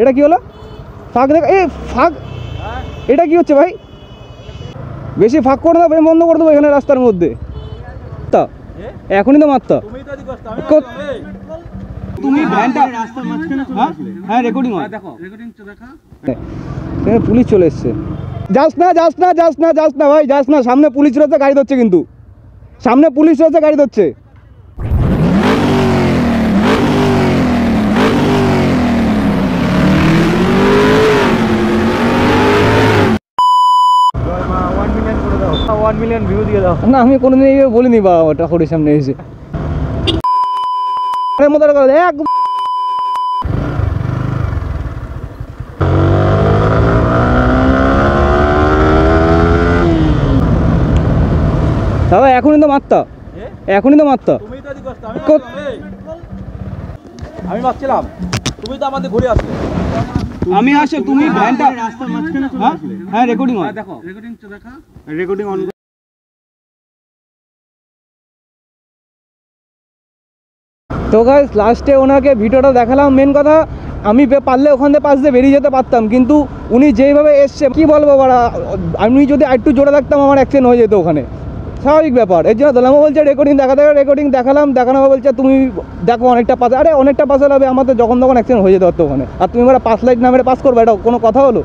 এটা কি হলো? ফাঁক দেখ, এই ফাঁক, এটা কি হচ্ছে ভাই? বেশি ফাঁক করে দাও, বন্ধ করে দেবো এখানে রাস্তার মধ্যে। তা এখনই তো মারতা তুমি ভ্যানটা রাস্তার মাঝখানে। হ্যাঁ রেকর্ডিং হয়, দেখো রেকর্ডিংটা দেখা। এখানে পুলিশ চলে এসছে। যাস না যাস না যাস না যাস না ভাই, যাস না, সামনে পুলিশ রয়েছে, গাড়ি ধরছে, কিন্তু সামনে পুলিশ রয়েছে, গাড়ি ধরছে। না আমি কোনোদিন এইভাবে বলিনি বা ঠাকুরের সামনে এসে দাদা এখনই তো মারতা, এখনই তো মারতা। আমি মারছিলাম, তুমি তো আমাদের ঘুরে আসলে। আমি আসে তুমি ভ্যানটা রাস্তার মাঝখানে। হ্যাঁ রেকর্ডিং হয়, দেখো রেকর্ডিংটা দেখা, রেকর্ডিং অন। তো গাইস লাস্টে ওনাকে ভিডিওটা দেখালাম। মেন কথা, আমি পারলে ওখান থেকে পাশ দিয়ে বেরিয়ে যেতে পারতাম, কিন্তু উনি যেইভাবে এসছে কি বলবো বাড়া, আমি যদি একটু জোরে থাকতাম আমার অ্যাক্সিডেন্ট হয়ে যেত ওখানে, স্বাভাবিক ব্যাপার। এর জন্য দোলামা বলছে রেকর্ডিং দেখাতে হবে, রেকর্ডিং দেখালাম, দেখানো বলছে তুমি দেখো অনেকটা পাশে। আরে অনেকটা পাশে হবে, আমাদের যখন তখন অ্যাক্সিডেন্ট হয়ে যেত ওখানে, আর তুমি এবার 5 লাইট না মেরে পাস করবে, এটা কোনো কথা হলো?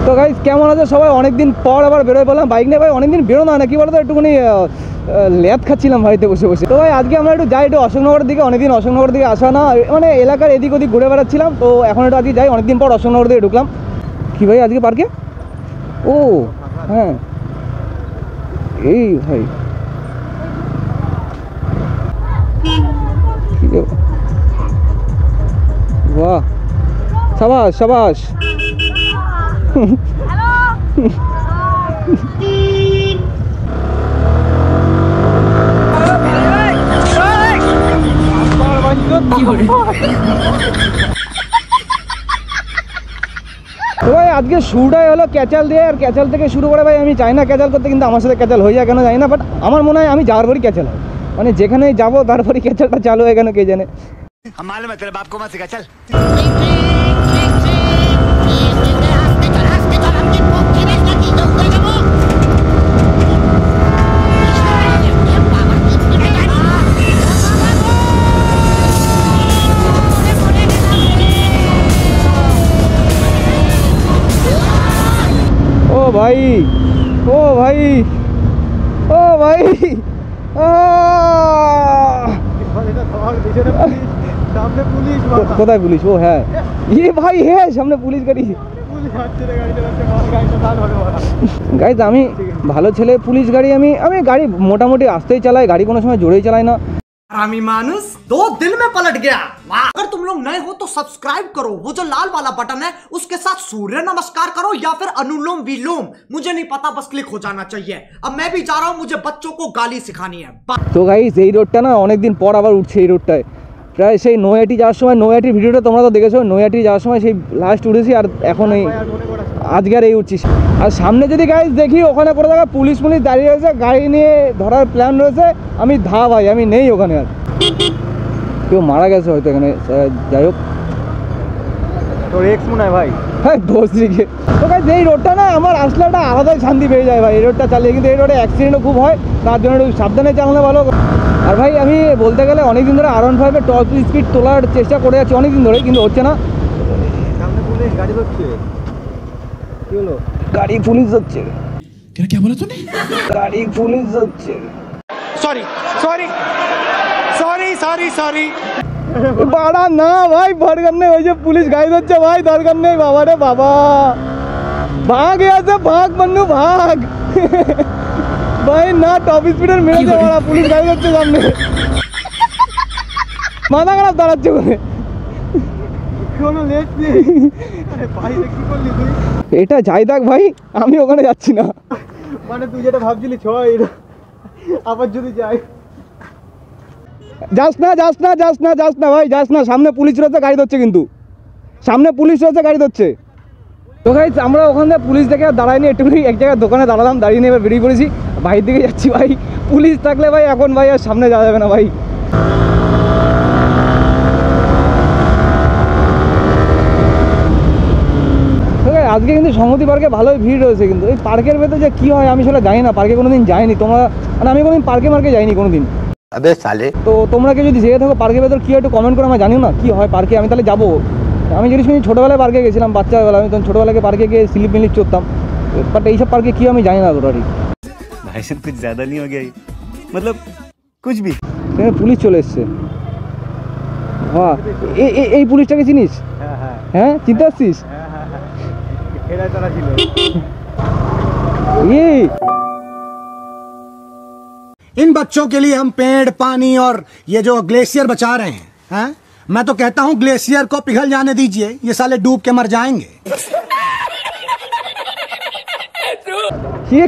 তো গাইস কেমন আছে সবাই? অনেকদিন পর আবার বেরোয় বললাম বাইক নিয়ে। ভাই অনেকদিন বেরোনো হয় না, কি বলতো, একটুখানি ল্যাদ খাচ্ছিলাম বাড়িতে বসে বসে। তো ভাই আজকে আমরা একটু যাই, একটু অশোকনগরের দিকে। অনেকদিন অশোকনগর দিকে আসা না, মানে এলাকার এদিক ওদিক ঘুরে বেড়াচ্ছিলাম, তো এখন একটু আজকে যাই। অনেকদিন পর অশোকনগর দিকে ঢুকলাম। কি ভাই আজকে পার্কে? ও হ্যাঁ, এই ভাই বাহ, সাবাস সাবাস। তো ভাই আজকে শুরুটাই হলো ক্যাচাল দিয়ে, আর ক্যাচাল থেকে শুরু করে ভাই আমি চাই না ক্যাচাল করতে, কিন্তু আমার সাথে ক্যাচাল হয়ে যায় কেন জানি না, বাট আমার মনে হয় আমি যাওয়ার পরই ক্যাচাল হয়, মানে যেখানে যাবো তারপরই ক্যাচালটা চালু হয়ে গেল, কে জানে। ও ভাই, ও ভাই, ও ভাই, কোথায় পুলিশ? ও হ্যাঁ, ইয়ে ভাই হ্যাঁ সামনে পুলিশ গাড়ি। গাইজ আমি ভালো ছেলে, পুলিশ গাড়ি আমি গাড়ি মোটামুটি আস্তেই চালাই, গাড়ি কোনো সময় জোরেই চালাই না। हरामी मानुस 2 दिन में पलट गया। अगर तुम लोग नए हो तो सब्सक्राइब करो, वो जो लाल वाला बटन है उसके साथ सूर्य नमस्कार करो या फिर अनुलोम विलोम, मुझे नहीं पता, बस क्लिक हो जाना चाहिए। अब मैं भी जा रहा हूँ, मुझे बच्चों को गाली सिखानी है। তো গাইজ এই রোডটা না অনেকদিন পর আবার উঠছে এই রোডটায়, প্রায় সেই নৈহাটি যাওয়ার সময়, নৈহাটির ভিডিওটা তোমরা তো দেখেছো, নৈহাটি যাওয়ার সময় সেই লাস্ট উঠেছি, আর এখন এই আজকে আর এই উঠছিস। আর সামনে যদি গাইজ দেখি ওখানে কোনো জায়গায় পুলিশ দাঁড়িয়ে রয়েছে, গাড়ি নিয়ে ধরার প্ল্যান রয়েছে, আমি ভাই আমি নেই ওখানে, আর কেউ মারা গেছে হয়তো এখানে, যাই হোক। তোর এক্স মনে হয় ভাই, হ্যাঁ দোষ দিকে। তো গাইজ এই রোডটা না আমার আসলে একটা আলাদাই শান্তি পেয়ে যায় ভাই এই রোডটা চালিয়ে, কিন্তু এই রোডে অ্যাক্সিডেন্টও খুব হয়, তার জন্য একটু সাবধানে চালানো ভালো। আর ভাই আমি বলতে গেলে অনেকদিন ধরে R15 টপ স্পিড তোলার চেষ্টা করে যাচ্ছি অনেকদিন ধরে, কিন্তু হচ্ছে না। সামনে পুলিশ গাড়ি হচ্ছে, কি হলো? গাড়ি পুলিশ হচ্ছে, क्या बोला तूने? গাড়ি পুলিশ হচ্ছে। Sorry sorry sorry sorry sorry বাড়া না ভাই, দরকার নেই, ওই যে পুলিশ গাড়ি ধরছে ভাই, দরকার নেই বাবা রে বাবা। ভাগ আছে, ভাগ মান্নু ভাগ। ভাই না টপ স্পিডের মেরেছে বাড়া, পুলিশ গাড়ি ধরছে সামনে, মাথা খারাপ দাঁড়াচ্ছে ওখানে। এটা যাই থাক ভাই, আমি ওখানে যাচ্ছি না। মানে তুই যেটা ভাবছিলি ছয়, আবার যদি যাই, যাস না যাস না যাস না যাস না ভাই, যাস না, সামনে পুলিশ রয়েছে, গাড়ি ধরছে, কিন্তু সামনে পুলিশ রয়েছে, গাড়ি ধরছে। তো গাইস আমরা ওখান থেকে পুলিশ দেখে আর দাঁড়াইনি, একটুখানি এক জায়গায় দোকানে দাঁড়ালাম, দাঁড়িয়ে নিয়ে এবার বেরিয়ে পড়েছি, বাইরের দিকে যাচ্ছি ভাই। পুলিশ থাকলে ভাই এখন ভাই আর সামনে যাওয়া যাবে না ভাই, আজকে কিন্তু সংহতি পার্কে ভালোই ভিড় রয়েছে, কিন্তু এই পার্কের ভেতরে যে কি হয় আমি সেটা জানি না, পার্কে কোনোদিন যাইনি তোমরা, মানে আমি কোনোদিন পার্কে যাইনি কোনোদিন। তো তোমরা কেউ যদি যেয়ে থাকো পার্কের ভেতর কি হয় একটু কমেন্ট করে, আমার জানিও না কি হয় পার্কে, আমি তাহলে যাবো। আমি যদি শুনি ছোটোবেলায় পার্কে গেছিলাম, বাচ্চাবেলা আমি তখন ছোটোবেলাকে পার্কে গিয়ে স্লিপ মিলিপ চড়তাম, বাট এইসব পার্কে কি আমি জানি না তোটারি। भाई साहब कुछ ज़्यादा नहीं हो गया, मतलब कुछ भी। এখানে পুলিশ চলে এসছে। হ্যাঁ এই পুলিশটাকে চিনিস? হ্যাঁ চিনতে আসছিস? इन बच्चों के लिए हम पेड़, पानी और ये जो ग्लेशियर बचा रहे हैं? मैं तो कहता हूँ ग्लेशियर को पिघल जाने दीजिए, ये साले डूब के मर जाएंगे।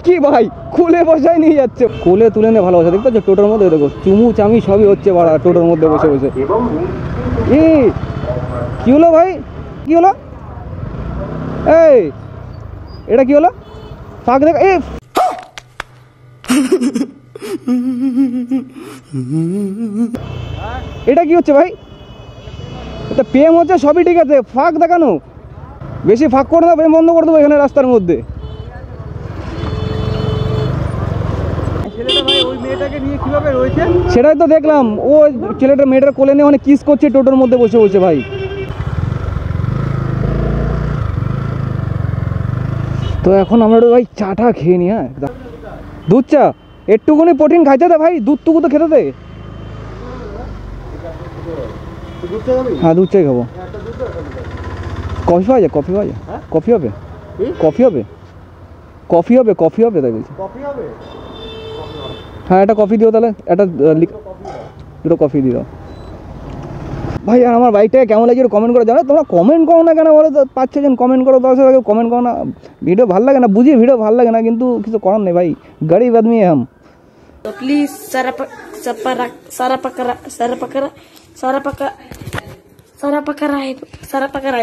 কি ভাই খুলে বসাই নিয়ে যাচ্ছে, কোলে তুলে নিয়ে ভালোবাসা দেখতে পাচ্ছ টোটোর মধ্যে, দেখো চুমু চামি সবই হচ্ছে বাড়া টোটোর মধ্যে বসে বসে। কি হলো ভাই, কি হলো? এই এটা কি হলো? ফাঁক দেখ, এটা কি হচ্ছে ভাই? এটা প্রেম হচ্ছে সবই ঠিক আছে, ফাঁক দেখানো বেশি ফাঁক করে দেবো, প্রেম বন্ধ করে দেবো এখানে রাস্তার মধ্যে। সেটাই তো দেখলাম, ও ছেলেটা মেয়েটার কোলে নিয়ে অনেক কিস করছে টোটোর মধ্যে বসে বসে ভাই। তো এখন আমরা ভাই চাটা খেয়ে নি। হ্যাঁ দুধ চা একটুখানি প্রোটিন খাইতে দে ভাই, দুধটুকু তো খেতে দে। হ্যাঁ দুধ চাই খাবো। কফি পাওয়া যায়? কফি পাওয়া যায়? কফি হবে? কফি হবে? কফি হবে? কফি হবে তাই বলছি। হ্যাঁ একটা কফি দিও তাহলে, একটা দুটো কফি দিও ভাই। আর আমার বাইকটাকে কেমন লাগে কমেন্ট করে জানো। তোমরা কমেন্ট করো না কেন বলো তো, 5-6 জন কমেন্ট করো, 10 জন কমেন্ট করো না, ভিডিও ভালো লাগে না, বুঝি ভিডিও ভালো লাগে না, কিন্তু কিছু করার নেই ভাই, গরিব আদমি হ্যাঁ। तो प्लीज सारा पकड़ा है